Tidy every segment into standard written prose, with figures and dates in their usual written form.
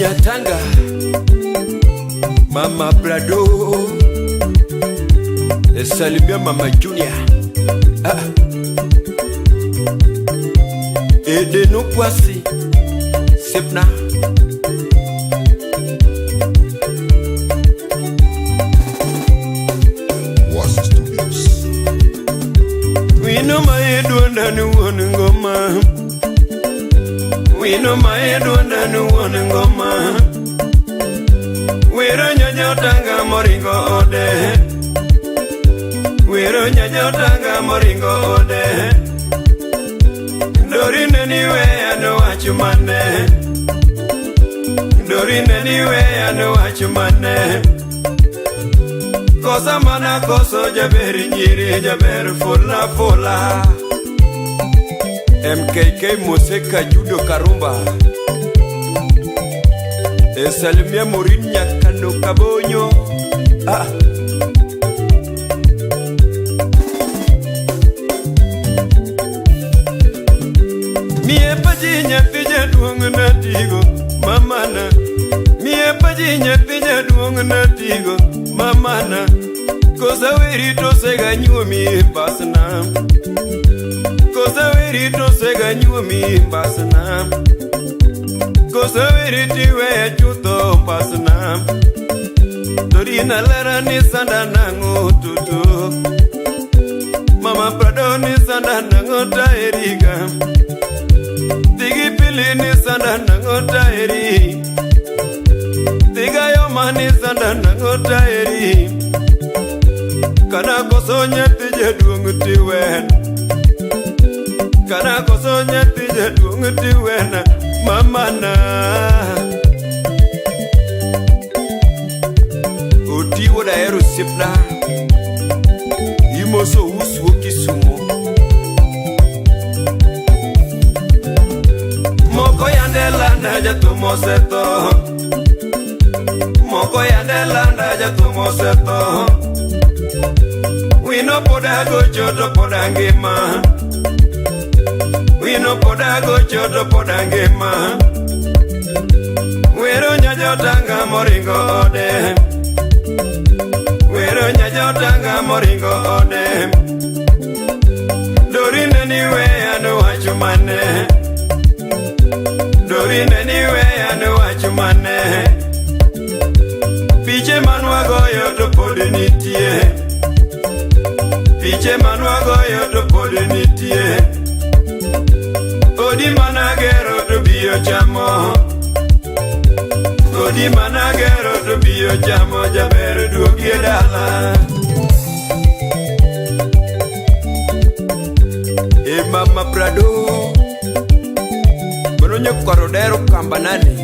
Nyatanga, Mama Brado, salimia Mama Junior, Edeno Kwasi, Sepna, we know my head under the one goma. We know my head under the one goma. We're Nyatanga Moringo Ode. We're Nyatanga Moringo Ode. Dorin anyway, I know what you man. Dorin anyway, I know what you man. Kosa mana koso jaberi nyiri jaber fola MKK Moseka Judo Karumba Salimia Morin Nyakando Kabonyo Mie paji nyatija duong na tigo mamana Mie paji nyatija duong na tigo mamana Kosa werito sega nyumi basna Kosa werito sega nyumi basna Kosa weriti we chuto basna Dorina lara ni sanda nango tutu Mama Prado ni sanda nango taeriga Tigi pili ni sanda nango taeri Tiga yoma ni sanda nango taeri Kana koso nyati jedung tiwen Kana koso nyati jedung tiwen Mamana Oti woda eru sipna Imoso usu kisumo Moko yandela naja tumoseto Moko yandela naja tumoseto We no poda go choto podangema. We no poda go choto podangema. Wero Nyatanga Moringo Ode. Wero Nyatanga Moringo Ode. Dorin anyway, I know what you man. Dorin anyway, I know what you man. Piche manwa go yoto podinitie. Piche manwago yoto podinitie Odi managero to biyo chamo Odi managero to biyo chamo Jaber duogie dala Mama Prado Mononyo korodero kambanani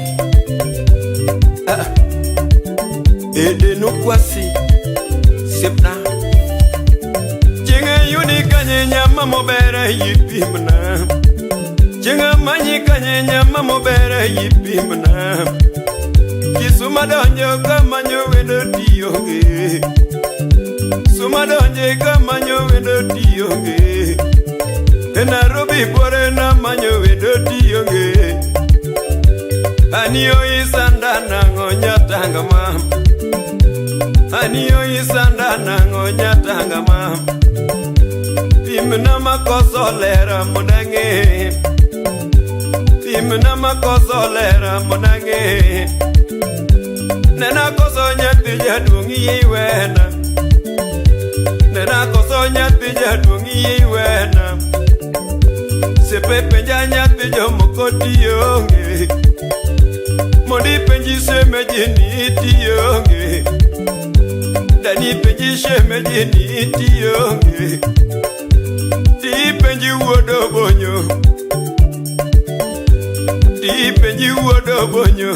Edeno Kwasi Sepna Kanye nyama mobere yipimna Chinga manyi kanye nyama mobere yipimna Kisuma donjo kamanyo wendo tiyonge Suma donje kamanyo wendo tiyonge Nairobi bore na manyo wendo tiyonge Aniyo isanda nango Nyatanga mam Aniyo isanda nango Nyatanga mam Timna makoso lera monange Timna makoso lera monange Nena koso nyati jadungi yiwena Nena koso nyati jadungi yiwena Sepe penja nyati jomoko tiyonge Modi penji seme jini tiyonge Dani penji seme jini tiyonge Penji wodo bonyo Di penji wodo bonyo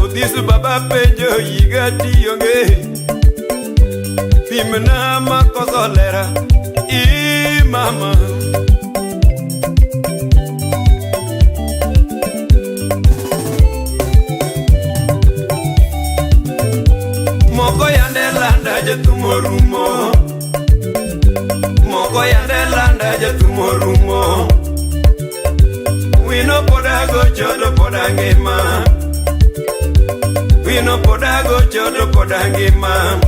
Odisu baba penjo yiga tiyonge Pimna makoso lera mama Moko yandelanda jetumorumo Moko yandelanda jetumorumo We no poda podago chodo podangima. Wino podago chodo podangima.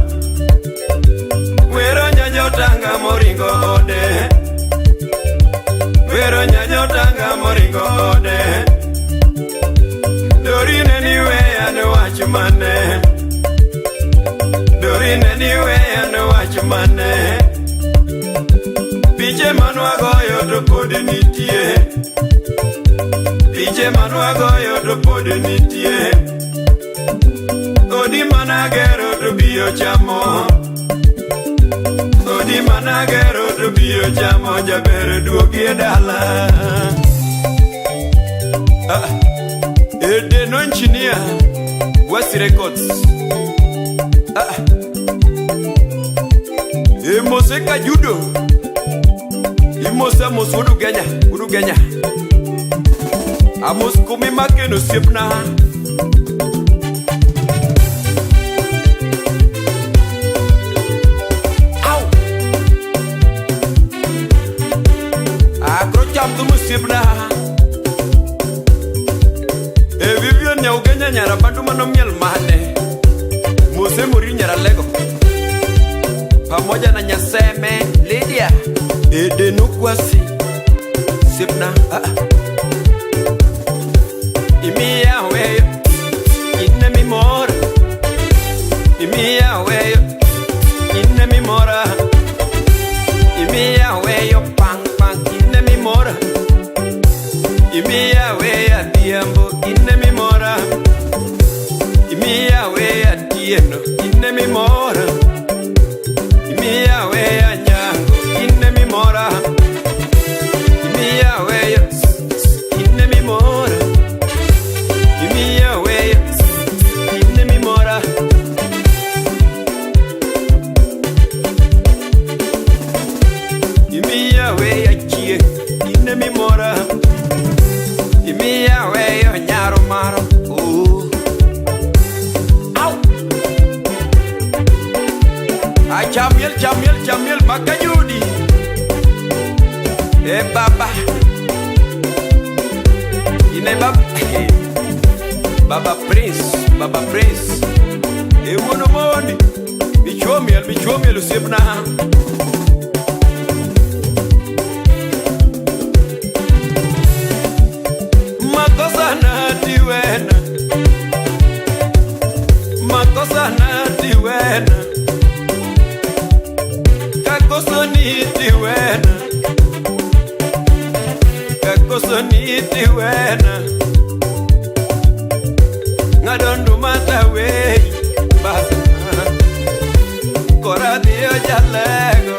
Wero nyanyo tanga moringo ode. Wero nyanyo tanga moringo ode. Dorine niwe ane wachumane. Dorine niwe ane wachumane. Piche manwagoyo to pod nitie. Piche manwagoyo to pod nitie. Odi managero to biyo chamo. Odi managero to biyo chamo. Jaber duogi e dala. Edeno engineer West Records. Mose Kajudo. Mose mos Udu Genya. Amos kumi makeno siepna. Au. Akrocham tu siepna. Vivian Nyau Genya nyara bandu manomiel mane. Mose Muri nyara Lego. Pamoja na Nyaseme Lydia. Edeno kwasi Sipna Imia weyo Inne mi mora Imia weyo Inne mi mora Imia weyo Pang pang Inne mi mora Imia weya Diambo Inne mi mora Imia weya Dieno Inne mi mora Imia weya Nyango Inne mi mora Imia weya Inne mi mora Imia weya Inne mi mora Imia weya Chie Inne mi mora Imia weya Nyaro maro Chamiel Makajudi. Baba Ine Baba Prince Wono moni Bichomiel usipna. Makosa na diwena Kakoso ni diwena Ngadondu matawe Basa Kora dio jalego